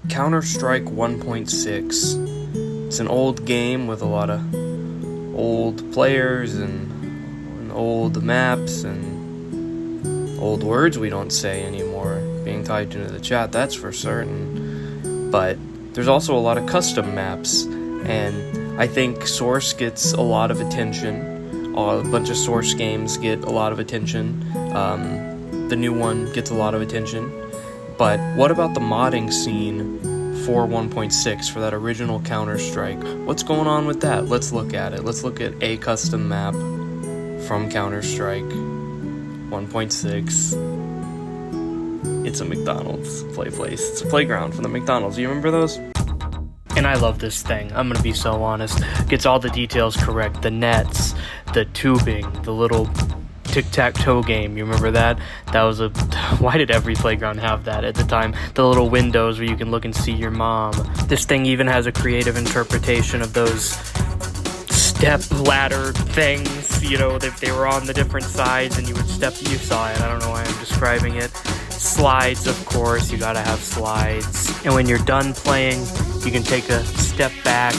Counter-Strike 1.6. It's an old game with a lot of old players and old maps and old words we don't say anymore being typed into the chat, that's for certain. But there's also a lot of custom maps, and I think Source gets a lot of attention. A bunch of Source games get a lot of attention. The new one gets a lot of attention. But what about the modding scene for 1.6, for that original Counter-Strike? What's going on with that? Let's look at it. Let's look at a custom map from Counter-Strike 1.6. It's a McDonald's Playplace. It's a playground from the McDonald's. Do you remember those? And I love this thing, I'm gonna be so honest. Gets all the details correct. The nets, the tubing, the little tic-tac-toe game, you remember that? That was a... Why did every playground have that at the time? The little windows where you can look and see your mom. This thing even has a creative interpretation of those step ladder things, you know, they were on the different sides and you would step, you saw it, I don't know why I'm describing it. Slides, of course, you gotta have slides. And when you're done playing, you can take a step back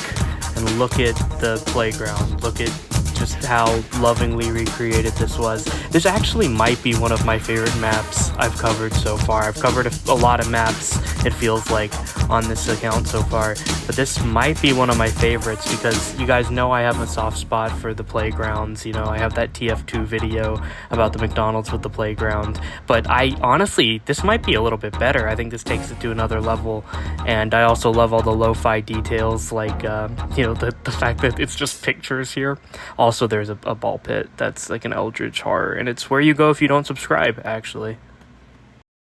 and look at the playground. Look at just how lovingly recreated this was. This actually might be one of my favorite maps I've covered so far. I've covered a lot of maps, it feels like, on this account so far, but this might be one of my favorites because you guys know I have a soft spot for the playgrounds. You know, I have that TF2 video about the McDonald's with the playground, but I honestly, this might be a little bit better. I think this takes it to another level, and I also love all the lo-fi details, like you know, the fact that it's just pictures here. Also, there's a ball pit that's like an Eldritch horror, and it's where you go if you don't subscribe, actually.